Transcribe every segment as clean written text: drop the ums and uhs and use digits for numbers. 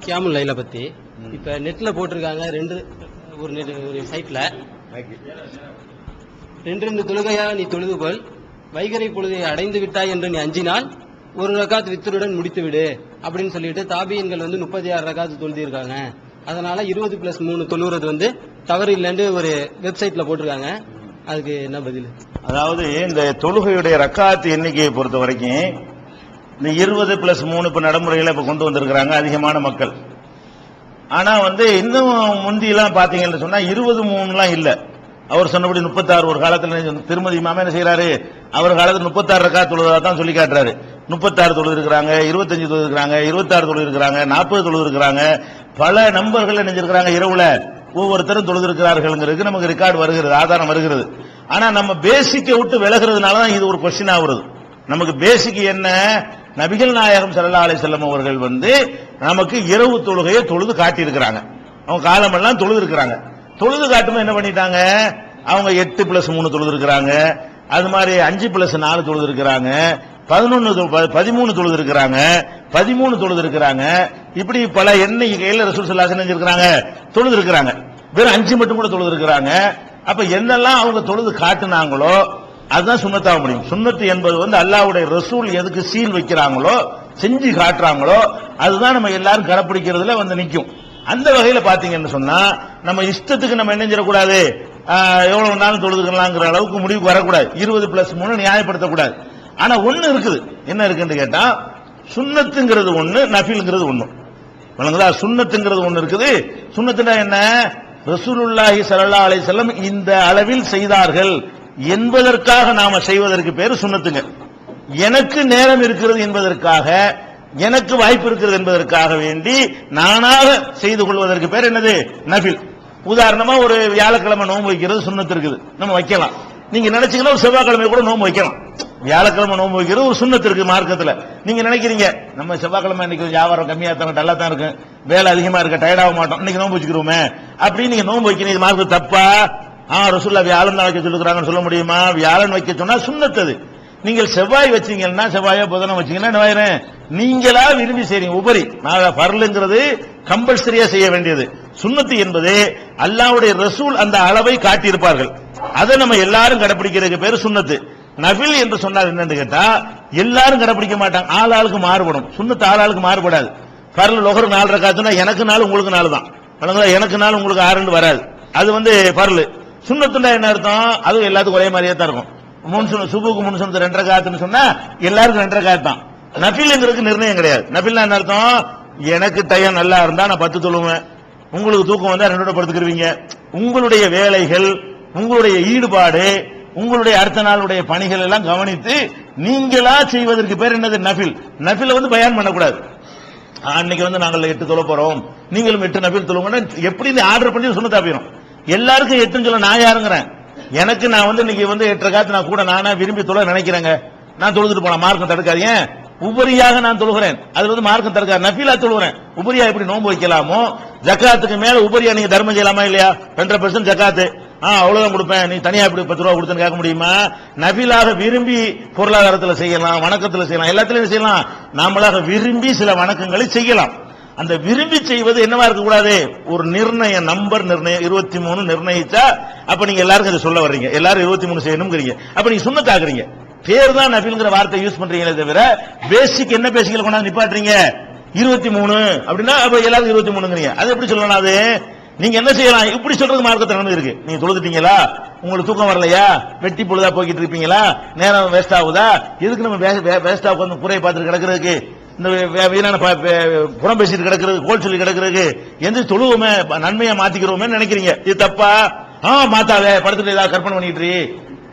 கியாமுல் லைலை பத்தி இப்ப நெட்ல போட்டிருக்காங்க. ஒரு சைட்ல ரெண்டு தொழுகையா நீ தொழுது கொள், வைகரை பொழுதை அடைந்து விட்டாய் என்று நீ அஞ்சினால் ஒரு ரகாத் வித்தருடன் முடித்து விடு அப்படின்னு சொல்லிட்டு தாபியன்கள் 36 ரகாத்து தொழுதிருக்காங்க. அதனால 20+3 தொழுகிறது தவறு இல்லைன்னு ஒரு வெப்சைட்ல போட்டிருக்காங்க. அதுக்கு என்ன பதில்? அதாவது இந்த தொழுகையுடைய ரக்காத்து எண்ணிக்கையை பொறுத்த வரைக்கும் இந்த 20+3 இப்ப நடைமுறையில இப்ப கொண்டு வந்திருக்கிறாங்க அதிகமான மக்கள். ஆனா இன்னும் முந்தியெல்லாம் பாத்தீங்கன்னு சொன்னா 23 இல்ல. அவர் சொன்னபடி 36 ஒரு காலத்துல திருமதி இமாம் என்ன செய்யறாரு, அவர் காலத்துல 36 ரக்காத் தொழுதா தான் சொல்லி காட்டுறாரு. 36 தொழுது இருக்கிறாங்க, 25 தொழுது இருக்கிறாங்க, 26 தொழுது இருக்கிறாங்க, 40 தொழுது இருக்கிறாங்க. பல நம்பர்கள் நினைச்சிருக்கிறாங்க இரவுல ஒவ்வொருத்தரும் தொழுது இருக்கிறார்கள் நமக்கு ரெக்கார்டு வருகிறது, ஆதாரம் வருகிறது. ஆனா நம்ம பேசிக்கை விட்டு விலகிறதுனாலதான் இது ஒரு கொஸ்டின் ஆகுறது. நமக்கு பேசிக் என்ன, நபிகள் நாயகம் ஸல்லல்லாஹு அலைஹி வஸல்லம் அவர்கள் நமக்கு இரவு தொழுகையை தொழுது காட்டி இருக்கிறாங்க. அவங்க காலமெல்லாம் தொழுது இருக்கிறாங்க. தொழுது காட்டுமே என்ன பண்ணிட்டாங்க, அவங்க 8+3 தொழுது இருக்கிறாங்க, அது மாதிரி 5+4 தொழுது இருக்கிறாங்க, 13 தொழுது இருக்கிறாங்க, 13 தொழுது இருக்கிறாங்க. இப்படி பல எண்ணிக்கையில் ரசூல் ஸல்லல்லாஹு அலைஹி வஸல்லம் செஞ்சிருக்காங்க, தொழுது இருக்கிறாங்க. வெறும் 5 மட்டும் கூட தொழுது இருக்கிறாங்க. அப்ப என்னெல்லாம் அவங்க தொழுது காட்டுனாங்களோ அதுதான் சுன்னத்தாக முடியும். சுன்னத்து என்பது அல்லாஹ்வுடைய ரசூல் எதுக்கு சீல் வைக்கிறாங்களோ செஞ்சு காட்டுறாங்களோ அதுதான் நம்ம எல்லாரும் கடைப்பிடிக்கிறதுல நிக்கும். அந்த வகையில பாத்தீங்கன்னு சொன்னா நம்ம இஷ்டத்துக்கு நம்ம என்ன செய்யக்கூடாது, எவ்வளவு நாளும் தொழுதுக்கலாங்கிற அளவுக்கு முடிவுக்கு வரக்கூடாது. 20+3 நியாயப்படுத்தக்கூடாது. ஆனா ஒண்ணு இருக்குது, என்ன இருக்குன்னு கேட்டா சுன்னத்துங்கிறது ஒண்ணு, நஃபில்ங்கிறது ஒண்ணு. சுன்னத்துங்கிறது ஒண்ணு இருக்குது. சுன்னத்துனா என்ன, ரசூலுல்லாஹி ஸல்லல்லாஹு அலைஹி வஸல்லம் இந்த அளவில் செய்தார்கள் என்பதற்காக நாம செய்வதற்கு பேரு சுன்னத்துங்க. எனக்கு நேரம் இருக்கிறது என்பதற்காக, எனக்கு வாய்ப்பு இருக்கிறது என்பதற்காக வேண்டி நானாக செய்து கொள்வதற்கு பேர் என்னது, நஃபில். உதாரணமா ஒரு வியாழக்கிழமை நோன்பு வைக்கிறது சுன்னத்து இருக்குது, நம்ம வைக்கலாம். நீங்க நினைச்சீங்கன்னா ஒரு செவ்வாய்க்கிழமை கூட நோன்பு வைக்கலாம். வியாழக்கிழமை நோன்பு வைக்கிறது ஒரு சுன்னத்து இருக்கு மார்க்கத்துல. நீங்க நினைக்கிறீங்க நம்ம செவ்வாய்க்கிழமை இன்னைக்கு வியாபாரம் கம்மியா தான் நல்லா தான் இருக்கு, வேலை அதிகமா இருக்க, டயர்ட் ஆக மாட்டோம், இன்னைக்கு நோன்பு வச்சுக்கிறோமே அப்படின்னு நீங்க நோன்பு வைக்கிறீங்க, மார்க்க தப்பா? ரசூலுல்லாஹ் வியாழன் தான் வைக்க சொல்லுறாங்கன்னு சொல்ல முடியுமா? வியாழன் வைக்க சொன்னா சுன்னத்து. நீங்கள் செவ்வாய் வச்சீங்கன்னா, செவ்வாயோ புதனம் வச்சீங்கன்னா நீங்களா விரும்பி செய்றீங்க. உபரி பர்லுங்கிறது கம்பல்சரியா செய்ய வேண்டியது. சுன்னத்து என்பது அல்லாஹ்வுடைய ரசூல் அந்த அளவை காட்டியிருப்பார்கள், அதை நம்ம எல்லாரும் கடைபிடிக்கிறதுக்கு பேரு சுன்னத்து. நஃபில் என்று சொன்னால் என்னன்னு கேட்டா எல்லாரும் கடைபிடிக்க மாட்டாங்க, ஆளாளுக்கு மாறுபடும். சுன்னத்து ஆளாளுக்கு மாறுபடாது. பர்லு லொஹர் 4 ரக்காத்துனா எனக்கு 4 உங்களுக்கு 4 தான், எனக்கு 4 உங்களுக்கு 6 வராது. அது பர்லு. சுன்னத்துனா என்ன அர்த்தம், அதுவும் எல்லாத்துக்கும் ஒரே மாதிரியே தான் இருக்கும். சுபுக்கு முன்சுனத்து 2 ரக்காத்துன்னு சொன்னா எல்லாருக்கும் 2 ரக்காத் தான். நஃபில்ங்கிறதுக்கு நிர்ணயம் கிடையாது. நஃபில்னா என்ன அர்த்தம், எனக்கு டயம் நல்லா இருந்தா நான் 10 தொழுவேன், உங்களுக்கு தூக்கம் வந்தா 2 படுத்துக்கிருவீங்க. உங்களுடைய வேலைகள், உங்களுடைய ஈடுபாடு, உங்களுடைய அடுத்த நாளுடைய பணிகள் எல்லாம் கவனித்து நீங்களா செய்வதற்கு பேர் என்னது, நஃபில். நஃபில் பயான் பண்ணக்கூடாது. அன்னைக்கு நாங்கள் 8 தொழ போறோம், நீங்களும் 8 நஃபில் தொழுங்க எப்படி ஆர்டர் பண்ணி சுன்னத்தா போயிடும். எல்லாருக்கும் 8 சொல்ல நான் யாருங்கிறேன், எனக்கு நான் இன்னைக்கு 8 ரக்காத்து நான் கூட நானா விரும்பி தொழ நினைக்கிறேங்க, நான் தொழுதுட்டு போனா மார்க்கம் தடுக்காதீங்க. உபரியாக நான் தொழுகிறேன், அது மார்க்கம் தடுக்காது. நஃபிலா தொழுகிறேன். உபரியா எப்படி நோன்பு வைக்கலாமோ, ஜக்காத்துக்கு மேல உபரியா நீங்க தர்மம் செய்யலாமா இல்லையா? 2.5% ஜக்காத்து, அவ்வளவுதான் கொடுப்பேன், நீ தனியா இப்படி 10 ரூபா கொடுத்தேன்னு கேட்க முடியுமா? நஃபிலாக விரும்பி பொருளாதாரத்தில் செய்யலாம், வணக்கத்தில் செய்யலாம், எல்லாத்திலையும் செய்யலாம். நாமளாக விரும்பி சில வணக்கங்களை செய்யலாம். அந்த விரும்பி செய்வது என்னவா இருக்க கூடாது, ஒரு நிர்ணயம், நம்பர் நிர்ணயம் 23 நிர்ணயிச்சா அப்ப நீங்க எல்லாருக்கும் அதை சொல்ல வர்றீங்க, எல்லாரும் 23 செய்யணும்ங்கறீங்க. அப்ப நீங்க சுன்னத்தாக்குறீங்க. பேர் தான் நஃபில்ங்கிற வார்த்தை யூஸ் பண்றீங்களே தவிர பேசிக் என்ன பேசிக்கல கொண்டாந்து நிப்பாட்டுறீங்க 23 அப்படின்னா அப்ப எல்லாரும் 23ங்கறீங்க. அது எப்படி சொல்லலாம்? அது நீங்க என்ன செய்யலாம், இப்படி சொல்றது மார்க்கத்துல நடந்து இருக்கு. நீங்க தொழுதுட்டீங்களா, உங்களுக்கு தூக்கம் வரலையா, வெட்டி பொழுதா போய்கிட்டு இருப்பீங்களா, நேரம் வேஸ்ட் ஆகுதா, எதுக்கு நம்ம வேஸ்ட் ஆகும் குறையை பார்த்துட்டு கிடக்கிறதுக்கு, இந்த வீணான புறம் பேசிட்டு கிடக்கிறது, கோல் சொல்லி கிடக்கிறதுக்கு, எந்த தொழுவோமே நன்மையா மாத்திக்கிறோமே நினைக்கிறீங்க. இது தப்பா? மாத்தாத, படுத்துட்டு ஏதாவது கற்பனை பண்ணிட்டு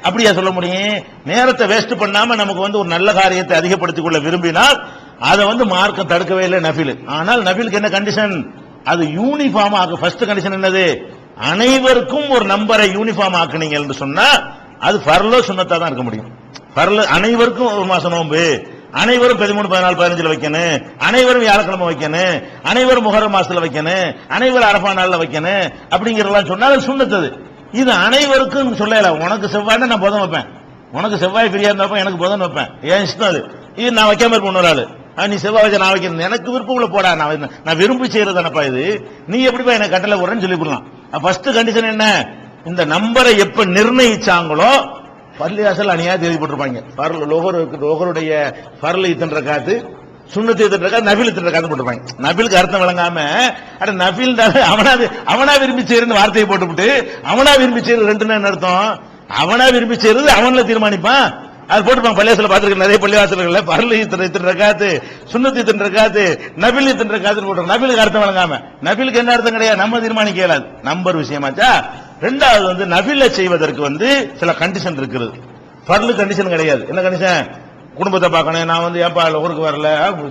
அப்படியா சொல்ல முடியும்? நேரத்தை வேஸ்ட் பண்ணாம நமக்கு ஒரு நல்ல காரியத்தை அதிகப்படுத்திக் கொள்ள விரும்பினால் அதை மார்க்கம் தடுக்கவே இல்லை நஃபில். ஆனால் நஃபிலுக்கு என்ன கண்டிஷன், அது யூனிஃபார்ம் ஆக. ஃபர்ஸ்ட் கண்டிஷன் என்னது, அனைவருக்கும் ஒரு நம்பரை யூனிஃபார்ம் ஆக்குனீங்க என்று சொன்னா அது ஃபர்லோ சுன்னத்தா தான் இருக்க முடியும். ஃபர்லு அனைவருக்கும் ஒரு மாசம் நோன்பு, அனைவரும் 13, 14, 15 வைக்கணும், அனைவரும் வியாழக்கிழமை வைக்கணும், அனைவரும் முஹர்ரம் மாசத்துல வைக்கணும், அனைவரும் அரஃபா நாள்ல வைக்கணும் அப்படிங்கறதெல்லாம் சொன்னா அது சுன்னத்து. இது அனைவருக்கும் சொல்லல. உனக்கு செவ்வாய்னா நான் புதன் வைப்பேன், உனக்கு செவ்வாய் ஃப்ரீயா இருந்தப்ப எனக்கு புதன் வைப்பேன், ஏன் இஷ்டம் அது. இது நான் வைக்காம இருப்பேன். இன்னொரு ஆளு நீ செவ்வாய் வச்சா நான் வைக்கிறேன், எனக்கு விருப்பம் உள்ள போடா, நான் விரும்பி செய்யறதானப்பா இது, நீ எப்படிப்பா எனக்கு கட்டளை போடுறேன்னு சொல்லி கொடுக்கலாம். ஃபர்ஸ்ட் கண்டிஷன் என்ன, இந்த நம்பரை எப்ப நிர்ணயிச்சாங்களோ பள்ளிவாசல் அணியா தேதி போட்டிருப்பாங்க. லோகருடைய பரல் இத்தனை ரக்காத்து, சுன்னத்து இத்தனை ரக்காத்து, நபில் இத்தனை ரக்காத்து போட்டிருப்பாங்க. நபிலுக்கு அர்த்தம் விளங்காம அட நபில் அவனா விரும்பி செய்யறன்னு வார்த்தையை போட்டுவிட்டு அவனா விரும்பி செய்யறது ரெண்டுன்னு அர்த்தம். அவனா விரும்பி செய்யறது அவன்ல தீர்மானிப்பான். அது போட்டுப்பாங்க. பள்ளிவாசல பாத்துருக்க நிறைய பள்ளிவாசல்கள் பரல் இத்தனை ரக்காத்து, சுன்னத்து இத்தனை ரக்காத்து, நபில் இத்தனை ரக்காத்துன்னு போட்டுருக்கோம். நபிலுக்கு அர்த்தம் விளங்காம. நபிலுக்கு என்ன அர்த்தம் கிடையாது, நம்ம தீர்மானிக்க இயலாது. நம்பர் விஷயமாச்சா. ரெண்டாவது வந்து நபில செய்வதற்கு வந்து சில கண்டிஷன் இருக்குது. பரல் கண்டிஷன் கிடையாது. என்ன கண்டிஷன், குடும்பத்தை பார்க்கணும், நான் வந்து ஏப்பா ஊருக்கு வரல,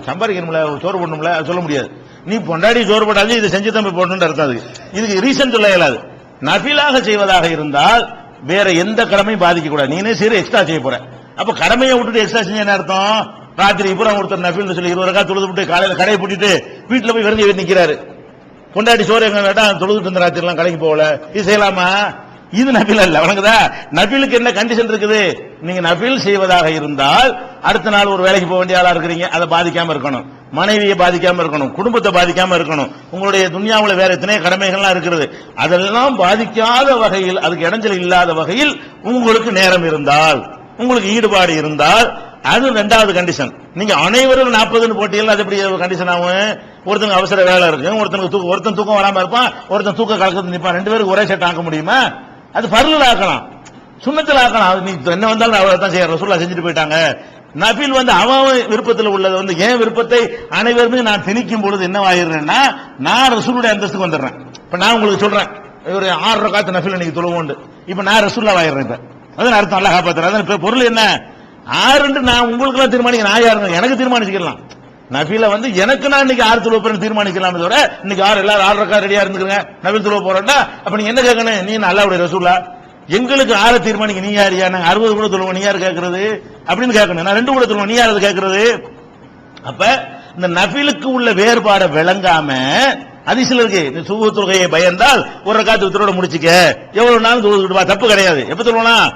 சம்பாதிக்கணும்ல, சோறு போடணும்ல, சொல்ல முடியாது. நீ பொண்டாடி சோறு போட்டாலும் இதை செஞ்சு தம்பி போடணும்னு அர்த்தம். இதுக்கு ரீசன் சொல்ல இயலாது. நபிலாக செய்வதாக இருந்தால் வேற எந்த கடமையும் பாதிக்க கூடாது. நீனே சரி எக்ஸ்ட்ரா செய்ய போற, அப்ப கடமையை விட்டுட்டு எக்ஸ்ட்ரா செஞ்ச என்ன அர்த்தம், ராத்திரி இப்போ ஒருத்தர் நபில் சொல்லி 20 ரக்காத் தொழுது விட்டு காலையில கடையை பூட்டிட்டு வீட்டுல போய் வெறும் நிக்கிறாரு, கொண்டாடி சோறு எங்க கேட்டா தொழுதுட்டு இருந்த ராத்திரி எல்லாம் கடைக்கு போகல, இது செய்யலாமா? இது நபில் அல்ல. வணங்குதா? நபிலுக்கு என்ன கண்டிஷன் இருக்குது, நீங்க நபில் செய்வதாக இருந்தால் அடுத்த நாள் ஒரு வேலைக்கு போக வேண்டிய ஆளா இருக்கிறீங்க, அதை பாதிக்காம இருக்கணும், மனைவியை பாதிக்காம இருக்கணும், குடும்பத்தை பாதிக்காம இருக்கணும், உங்களுடைய துன்யாவுல வேற எத்தனை கடமைகள்லாம் இருக்கிறது, அதெல்லாம் பாதிக்காத வகையில், அதுக்கு இடைஞ்சல் இல்லாத வகையில் உங்களுக்கு நேரம் இருந்தால், உங்களுக்கு ஈடுபாடு இருந்தால், அது ரெண்டாவது கண்டிஷன். நீங்க அனைவரும் 40 போட்டியல் அது எப்படி கண்டிஷன் ஆகும்? ஒருத்தங்க அவசர வேலை இருக்கு, ஒருத்தன் தூக்கம் வராம இருப்பான், ஒருத்தன் தூக்க கலக்கத்து நிற்பான், 2 பேருக்கு ஒரே செட் ஆக்க முடியுமா? அது பர்ல ஆக்கலாம், சுன்னத்தில் ஆக்கலாம். அது நீ என்ன வந்தாலும் அவ்வளவுதான் செய்ய ரசூலுல்லாஹ் செஞ்சுட்டு போயிட்டாங்க. நபில் வந்து அவன் விருப்பத்தில் உள்ளது வந்து என் விருப்பத்தை அனைவருமே நான் திணிக்கும் பொழுது என்ன ஆயிடுறேன்னா, நான் ரசூலுடைய அந்தஸ்துக்கு வந்துடுறேன். இப்ப நான் உங்களுக்கு சொல்றேன், ஒரு 6 ரக்காத் நபில் இன்னைக்கு தொழுவோண்டு, இப்ப நான் ரசூலுல்லாஹ் ஆயிடுறேன். இப்ப அதான் அர்த்தம், அல்லாஹ் காப்பாத்துறான். அதான் பொருள் என்ன, 6 நான் உங்களுக்கு எல்லாம் தீர்மானிக்க, நான் யாருங்க எனக்கு தீர்மானிச்சுக்கலாம். நபில வந்து எனக்கு நான் இன்னைக்கு 6 தொழுவ தீர்மானிக்கலாம். தவிர இன்னைக்கு எல்லாரும் 6 ரக்காத் ரெடியா இருந்துக்கிறங்க, நபில் தொழுவ போறேன்டா, அப்ப நீங்க என்ன கேட்கணும், நீ அல்லாஹ்வுடைய ரசூலா, எங்களுக்கு 6 தீர்மானிக்க நீ யாரியா, நாங்க 60 கூட தொழுவோம், நீ யாரு கேட்கறது அப்படின்னு கேட்கணும். நான் 2 கூட தொழுவோம், நீ யாரு கேட்கறது? அப்ப இந்த நபிலுக்கு உள்ள வேறுபாடை விளங்காம அதிசல இருக்கு. இந்த சுபு தொழுகையை பயந்தால் ஒரு ரக்காத்து வித்தரோட முடிச்சுக்க, எவ்வளவு நாளும் தொழுதுட்டு வா, தப்பு கிடையாது. எப்ப தொழுவலாம்,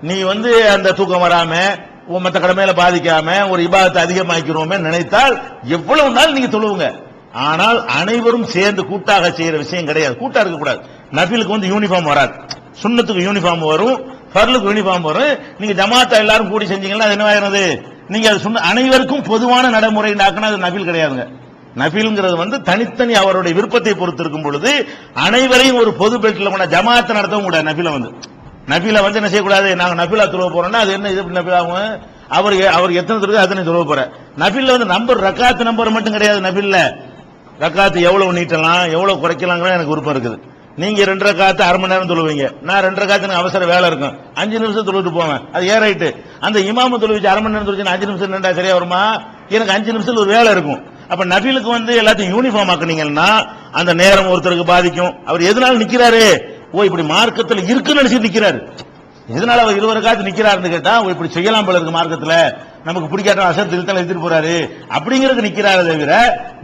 நீ வந்து அந்த தூக்கம் வராம மற்ற கடமையில பாதிக்காம ஒரு இபாதத்தை அதிகமாக்கிறோமே நினைத்தால் எவ்வளவு நாள் நீங்க தொழுவுங்க. ஆனால் அனைவரும் சேர்ந்து கூட்டாக செய்யற விஷயம் கிடையாது. கூட்டா இருக்க கூடாது. நபிலுக்கு வந்து யூனிஃபார்ம் வராது, சுன்னத்துக்கு யூனிஃபார்ம் வரும், ஃபர்லுக்கு யூனிஃபார்ம் வரும். நீங்க ஜமாத்தா எல்லாரும் கூடி செஞ்சீங்கன்னா அது என்ன ஆகிறது, நீங்க அது அனைவருக்கும் பொதுவான நடைமுறை அது நபில் கிடையாதுங்க. நபில்ங்கிறது வந்து தனித்தனி அவருடைய விருப்பத்தை பொறுத்து இருக்கும் பொழுது அனைவரையும் ஒரு பொது பெல்ட்ல ஜமாத்தை நடத்தவும் கூடாது. நபில வந்து என்ன செய்யக்கூடாது, நாங்க நபிலா தொழுவ போறோம்னா அது என்ன இது நபிலாகும், அவர் எத்தனை தொழுகை அத்தனை தொழுவ போற. நபில்ல வந்து நம்பர் ரக்காத்து நம்பர் மட்டும் கிடையாது. நபில்ல ரக்காத்து எவ்வளவு நீட்டலாம் எவ்வளவு குறைக்கலாம் எனக்கு விருப்பம் இருக்குது. நீங்க 2 ரக்காத்து அரை மணி நேரம் தொழுவீங்க, நான் 2 ரக்காத்து எனக்கு அவசர வேலை இருக்கும், 5 நிமிஷம் தொழுவிட்டு போவேன், அது ஏறாயிட்டு. அந்த இமாம தொழுவிச்சு அரை மணி நேரம் தொழுச்சு 5 நிமிஷம் நின்றா சரியா வருமா? எனக்கு 5 நிமிஷத்துல ஒரு வேலை இருக்கும். அப்ப நபிலுக்கு வந்து எல்லாத்தையும் யூனிஃபார்ம் ஆக்குனீங்கன்னா அந்த நேரம் ஒருத்தருக்கு பாதிக்கும். அவர் எதனால நிக்கிறாரு, இப்படி மார்க்கத்தில் இருக்குன்னு நினைச்சு நிக்கிறாரு. எதனால அவர் 20 ரக்காத்து நிக்கிறாருன்னு கேட்டா இப்படி செய்யலாம் போல இருக்கு, மார்க்கத்துல நமக்கு பிடிக்காத அசர் திருத்தல எடுத்துட்டு போறாரு அப்படிங்கிறது நிக்கிறாரு. தவிர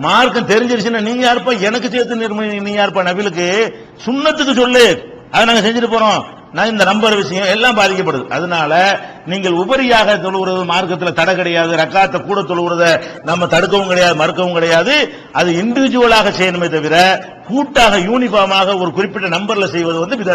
மார்க்கம் தெரிஞ்சிருச்சுன்னா நீங்க யாருப்பா எனக்கு சேர்த்து நீங்க யாருப்பா, நபிலுக்கு சுன்னத்துக்கு சொல்லு, அதை நாங்க செஞ்சுட்டு போறோம். நான் இந்த நம்பர் விஷயம் எல்லாம் பாதிக்கப்படுது. அதனால நீங்கள் உபரியாக தொழுகிறது மார்க்கத்தில் தடை கிடையாது. ரக்காத்தை கூட தொழுகிறத நம்ம தடுக்கவும் கிடையாது, மறுக்கவும் கிடையாது. அது இண்டிவிஜுவலாக செய்யணுமே தவிர கூட்டாக யூனிஃபார்மாக ஒரு குறிப்பிட்ட நம்பர்ல செய்வது வந்து